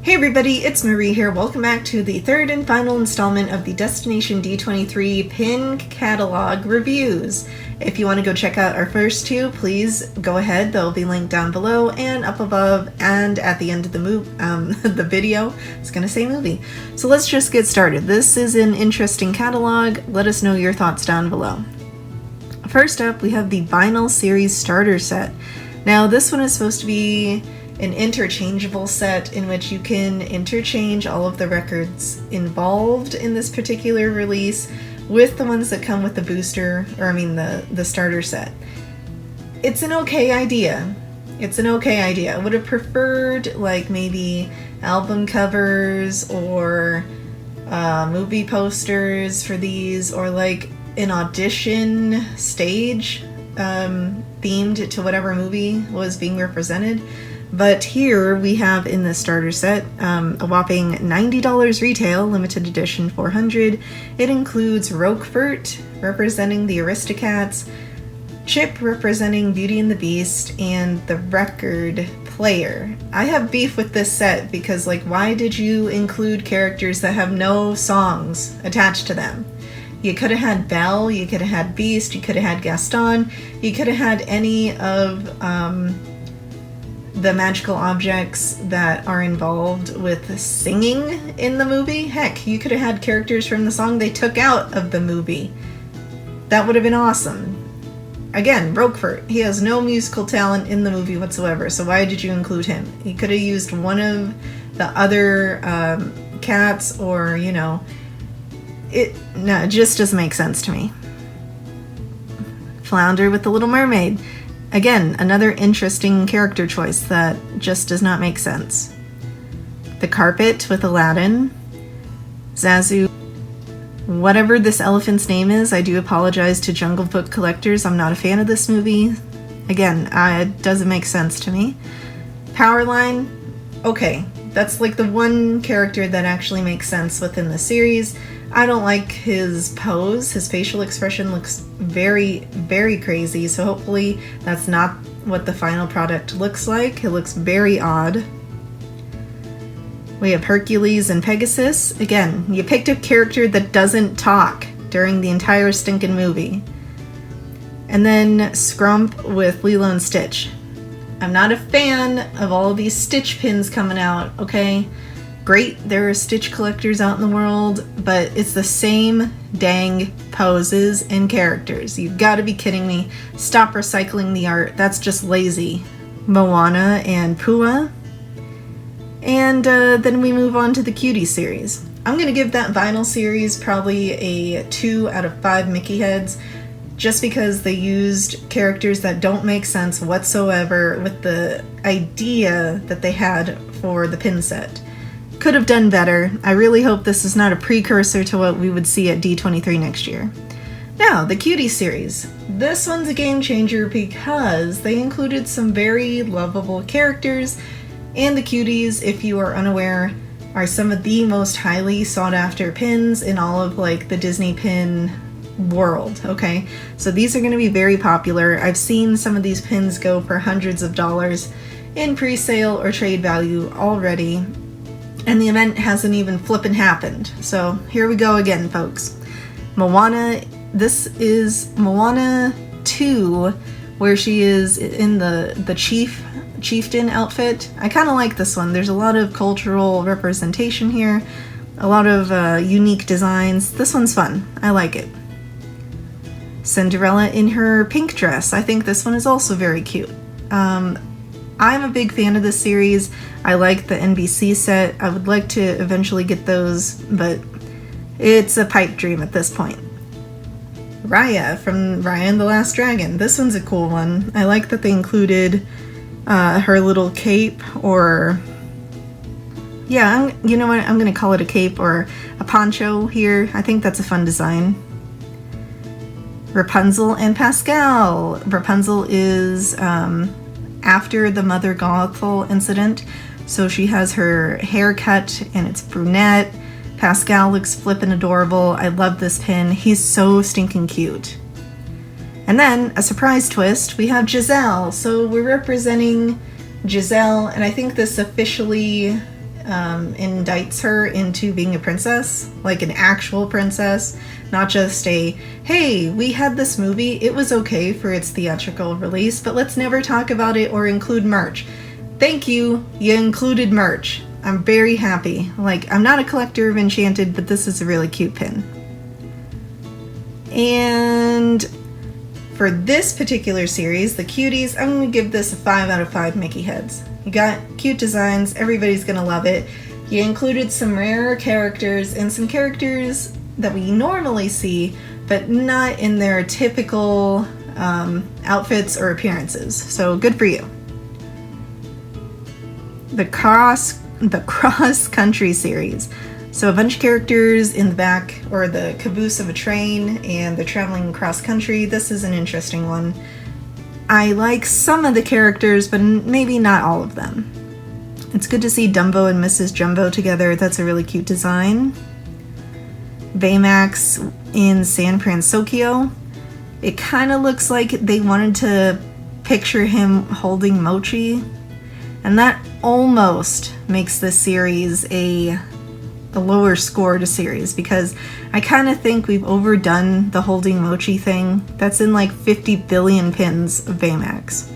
Hey everybody, it's Marie here. Welcome back to the third and final installment of the Destination D23 pin catalog reviews. If you want to go check out our first two, please go ahead. They'll be linked down below and up above and at the end of the video. It's gonna say movie. So let's just get started. This is an interesting catalog. Let us know your thoughts down below. First up, we have the Vinyl Series Starter Set. Now this one is supposed to be an interchangeable set in which you can interchange all of the records involved in this particular release with the ones that come with the booster, or I mean the starter set. It's an okay idea. It's an okay idea. I would have preferred like maybe album covers or movie posters for these, or like an audition stage themed to whatever movie was being represented. But here we have in the starter set a whopping $90 retail, limited edition 400. It includes Roquefort representing the Aristocats, Chip representing Beauty and the Beast, and the record player. I have beef with this set because, like, why did you include characters that have no songs attached to them? You could have had Belle, you could have had Beast, you could have had Gaston, you could have had any of the magical objects that are involved with singing in the movie. Heck, you could have had characters from the song they took out of the movie. That would have been awesome. Again, Roquefort, he has no musical talent in the movie whatsoever, so why did you include him? You could have used one of the other cats, or, you know, it just doesn't make sense to me. Flounder with the Little Mermaid. Again, another interesting character choice that just does not make sense. The Carpet with Aladdin. Zazu. Whatever this elephant's name is, I do apologize to Jungle Book collectors. I'm not a fan of this movie. Again, it doesn't make sense to me. Powerline. Okay, that's like the one character that actually makes sense within the series. I don't like his pose. His facial expression looks very, very crazy, so hopefully that's not what the final product looks like. It looks very odd. We have Hercules and Pegasus. Again, you picked a character that doesn't talk during the entire stinking movie. And then Scrump with Lilo and Stitch. I'm not a fan of all of these Stitch pins coming out, okay? Great, there are Stitch collectors out in the world, but it's the same dang poses and characters. You've got to be kidding me. Stop recycling the art. That's just lazy. Moana and Pua. And then we move on to the Cutie series. I'm going to give that Vinyl series probably a 2 out of 5 Mickey heads, just because they used characters that don't make sense whatsoever with the idea that they had for the pin set. Could have done better. I really hope this is not a precursor to what we would see at D23 next year. Now, the Cutie series. This one's a game changer because they included some very lovable characters, and the Cuties, if you are unaware, are some of the most highly sought after pins in all of like the Disney pin world, okay? So these are going to be very popular. I've seen some of these pins go for hundreds of dollars in pre-sale or trade value already. And the event hasn't even flippin' happened. So here we go again, folks. Moana, this is Moana 2, where she is in the chieftain outfit. I kind of like this one. There's a lot of cultural representation here, a lot of unique designs. This one's fun. I like it. Cinderella in her pink dress. I think this one is also very cute. I'm a big fan of this series. I like the NBC set. I would like to eventually get those, but it's a pipe dream at this point. Raya from Raya and the Last Dragon. This one's a cool one. I like that they included her little cape, or yeah, you know what? I'm gonna call it a cape or a poncho here. I think that's a fun design. Rapunzel and Pascal. Rapunzel is after the Mother Gothel incident, so she has her hair cut and it's brunette. Pascal looks flippin' adorable. I love this pin. He's so stinking cute. And then, a surprise twist, we have Giselle. So we're representing Giselle, and I think this officially indicts her into being a princess, like an actual princess, not just a, hey, we had this movie, it was okay for its theatrical release, but let's never talk about it or include merch. Thank you, you included merch. I'm very happy. Like, I'm not a collector of Enchanted, but this is a really cute pin. And for this particular series, the cuties, I'm going to give this a 5 out of 5 Mickey heads. You got cute designs, everybody's going to love it. You included some rarer characters and some characters that we normally see, but not in their typical outfits or appearances. So good for you. The cross country series. So a bunch of characters in the back or the caboose of a train, and they're traveling cross country. This is an interesting one. I like some of the characters, but maybe not all of them. It's good to see Dumbo and Mrs. Jumbo together. That's a really cute design. Baymax in San Francisco. It kind of looks like they wanted to picture him holding Mochi, and that almost makes this series a lower score to series, because I kind of think we've overdone the holding Mochi thing. That's in like 50 billion pins of Baymax.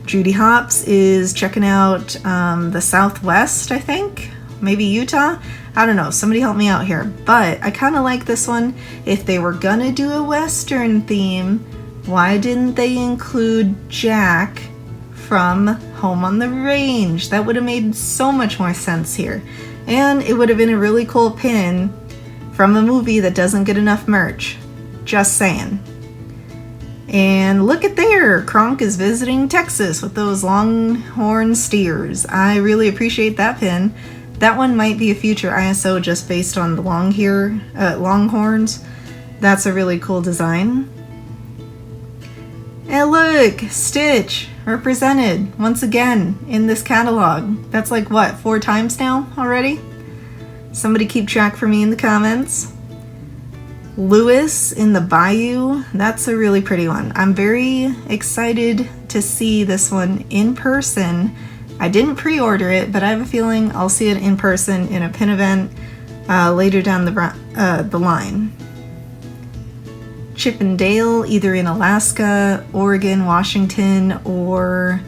Judy Hopps is checking out the Southwest, I think. Maybe Utah? I don't know. Somebody help me out here. But I kind of like this one. If they were gonna do a Western theme, why didn't they include Jack from Home on the Range? That would have made so much more sense here. And it would have been a really cool pin from a movie that doesn't get enough merch. Just saying. And look at there, Kronk is visiting Texas with those longhorn steers. I really appreciate that pin. That one might be a future ISO just based on the longhorns. That's a really cool design. And look, Stitch represented once again in this catalog. That's like what, 4 times now already? Somebody keep track for me in the comments. Lewis in the Bayou, that's a really pretty one. I'm very excited to see this one in person. I didn't pre-order it, but I have a feeling I'll see it in person in a pin event later down the line. Chip and Dale, either in Alaska, Oregon, Washington, or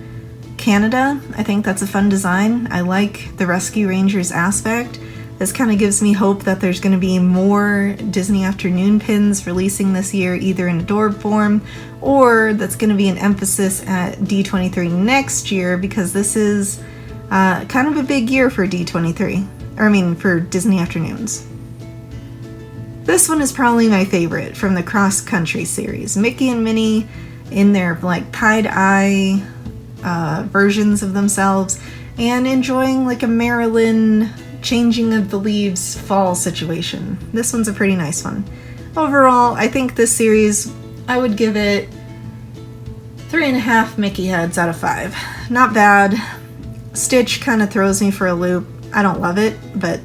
Canada. I think that's a fun design. I like the Rescue Rangers aspect. This kind of gives me hope that there's going to be more Disney Afternoon pins releasing this year, either in Adored form, or that's going to be an emphasis at D23 next year, because this is kind of a big year for D23, or I mean for Disney Afternoons. This one is probably my favorite from the Cross Country series. Mickey and Minnie in their like pied-eye versions of themselves, and enjoying like a Maryland changing of the leaves fall situation. This one's a pretty nice one. Overall, I think this series, I would give it 3.5 Mickey heads out of 5. Not bad. Stitch kind of throws me for a loop. I don't love it, but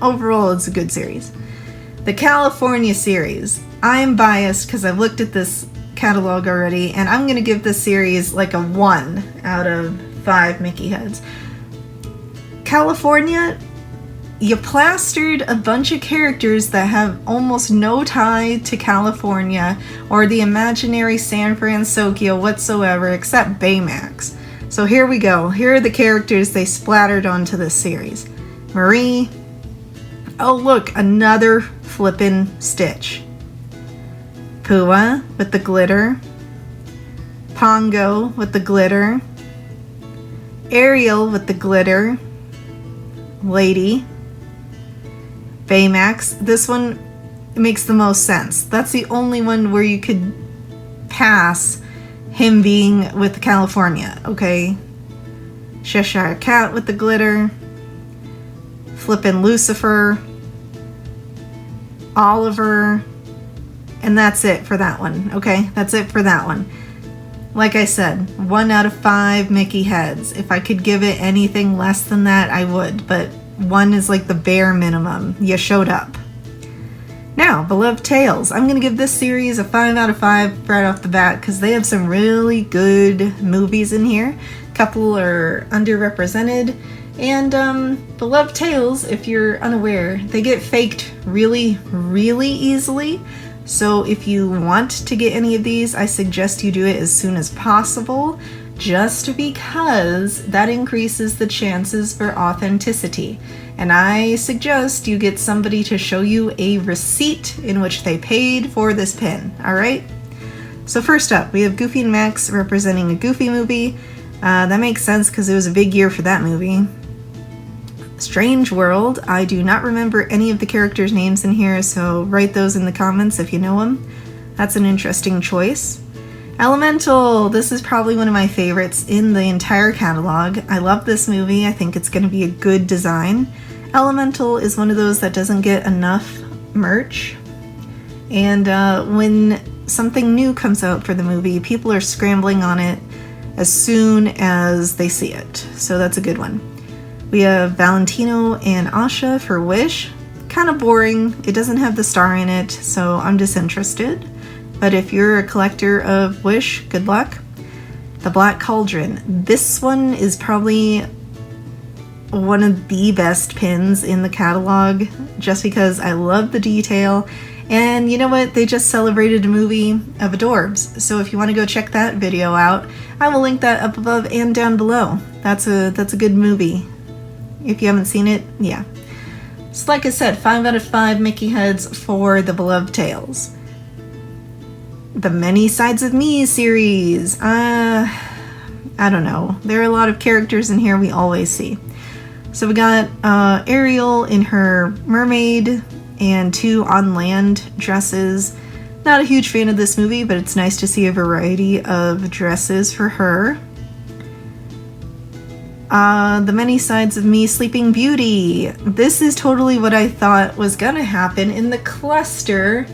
overall it's a good series. The California series, I'm biased because I've looked at this catalog already, and I'm going to give this series like a 1 out of 5 Mickey heads. California, you plastered a bunch of characters that have almost no tie to California or the imaginary San Francisco whatsoever, except Baymax. So here we go. Here are the characters they splattered onto this series. Marie. Oh look, another flippin' Stitch. Pua with the glitter. Pongo with the glitter. Ariel with the glitter. Lady. Baymax. This one makes the most sense. That's the only one where you could pass him being with California, okay? Cheshire Cat with the glitter. Flippin' Lucifer. Oliver. And that's it for that one, okay? That's it for that one. Like I said, 1 out of 5 Mickey heads. If I could give it anything less than that, I would, but 1 is like the bare minimum. You showed up. Now, Beloved Tales. I'm going to give this series a 5 out of 5 right off the bat because they have some really good movies in here. A couple are underrepresented, And Beloved Tails, if you're unaware, they get faked really, really easily. So if you want to get any of these, I suggest you do it as soon as possible, just because that increases the chances for authenticity. And I suggest you get somebody to show you a receipt in which they paid for this pin, alright? So first up, we have Goofy and Max representing a Goofy movie. That makes sense because it was a big year for that movie. Strange World, I do not remember any of the characters' names in here, so write those in the comments if you know them. That's an interesting choice. Elemental, this is probably one of my favorites in the entire catalog. I love this movie, I think it's going to be a good design. Elemental is one of those that doesn't get enough merch, and when something new comes out for the movie, people are scrambling on it as soon as they see it, so that's a good one. We have Valentino and Asha for Wish. Kind of boring, it doesn't have the star in it, so I'm disinterested. But if you're a collector of Wish, good luck. The Black Cauldron. This one is probably one of the best pins in the catalog, just because I love the detail. And you know what? They just celebrated a movie of Adorbs, so if you want to go check that video out, I will link that up above and down below. That's a good movie. If you haven't seen it, yeah. So like I said, 5 out of 5 Mickey heads for the Beloved Tails. The Many Sides of Me series. I don't know. There are a lot of characters in here we always see. So we got Ariel in her mermaid and 2 on land dresses. Not a huge fan of this movie, but it's nice to see a variety of dresses for her. The Many Sides of Me Sleeping Beauty. This is totally what I thought was gonna happen in the cluster,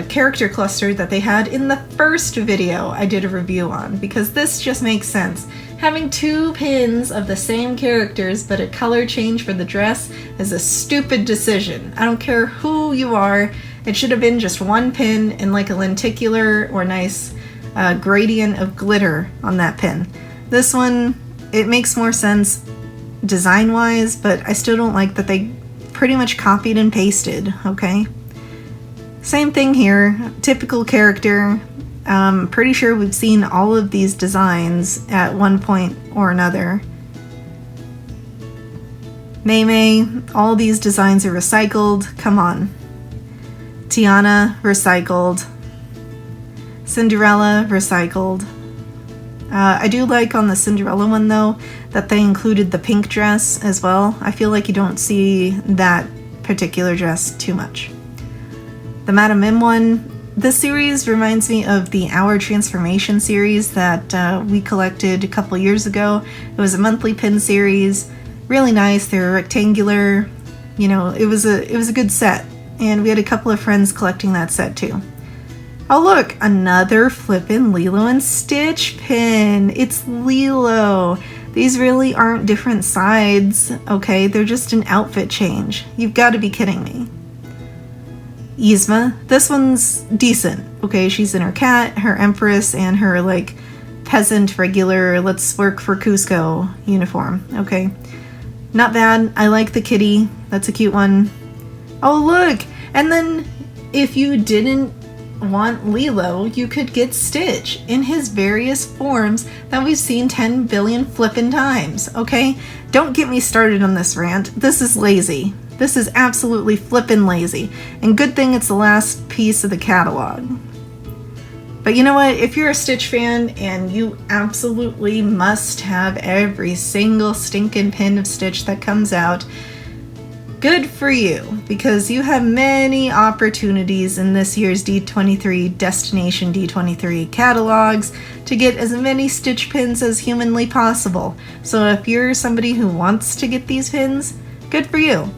character cluster that they had in the first video I did a review on, because this just makes sense. Having 2 pins of the same characters but a color change for the dress is a stupid decision. I don't care who you are, it should have been just 1 pin and like a lenticular or nice gradient of glitter on that pin. This one, it makes more sense design-wise, but I still don't like that they pretty much copied and pasted, okay? Same thing here, typical character. Pretty sure we've seen all of these designs at one point or another. Mei, all these designs are recycled, come on. Tiana, recycled. Cinderella, recycled. I do like on the Cinderella one though, that they included the pink dress as well. I feel like you don't see that particular dress too much. The Madame Mim one, this series reminds me of the Our Transformation series that we collected a couple years ago. It was a monthly pin series, really nice. They were rectangular, you know, it was a good set, and we had a couple of friends collecting that set too. Oh look, another flippin' Lilo and Stitch pin. It's Lilo. These really aren't different sides, okay? They're just an outfit change. You've got to be kidding me. Yzma, this one's decent, okay? She's in her cat, her empress, and her like peasant regular let's work for Cusco uniform, okay? Not bad. I like the kitty. That's a cute one. Oh look, and then if you didn't want Lilo, you could get Stitch in his various forms that we've seen 10 billion flippin' times, okay? Don't get me started on this rant. This is lazy. This is absolutely flippin' lazy. And good thing it's the last piece of the catalog. But you know what? If you're a Stitch fan and you absolutely must have every single stinking pin of Stitch that comes out, good for you, because you have many opportunities in this year's D23 Destination D23 catalogs to get as many Stitch pins as humanly possible. So if you're somebody who wants to get these pins, good for you.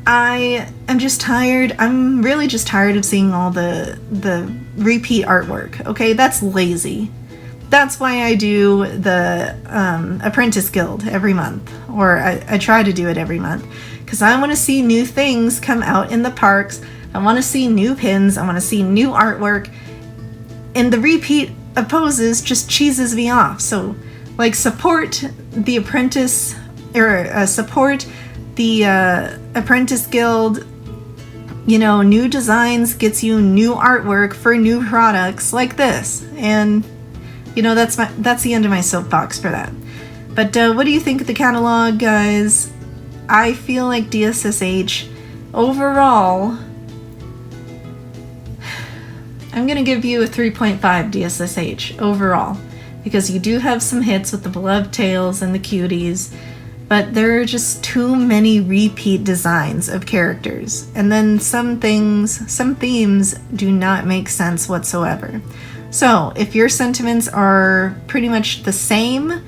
I am just tired. I'm really just tired of seeing all the repeat artwork. Okay, that's lazy. That's why I do the Apprentice Guild every month, or I try to do it every month, because I want to see new things come out in the parks. I want to see new pins. I want to see new artwork, and the repeat of poses just cheeses me off. So, like, support the Apprentice or support the Apprentice Guild. You know, new designs gets you new artwork for new products like this. And, you know, that's the end of my soapbox for that. But what do you think of the catalog, guys? I feel like DSSH overall, I'm going to give you a 3.5 DSSH overall, because you do have some hits with the beloved tails and the cuties, but there are just too many repeat designs of characters. And then some themes do not make sense whatsoever. So if your sentiments are pretty much the same,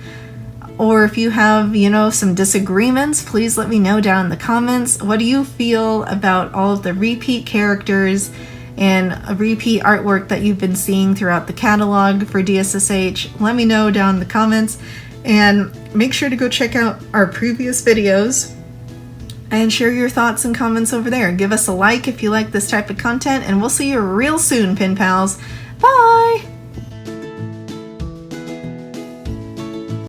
or if you have, you know, some disagreements, please let me know down in the comments. What do you feel about all of the repeat characters and repeat artwork that you've been seeing throughout the catalog for DSSH? Let me know down in the comments, and make sure to go check out our previous videos and share your thoughts and comments over there. Give us a like if you like this type of content, and we'll see you real soon, Pin Pals. Bye!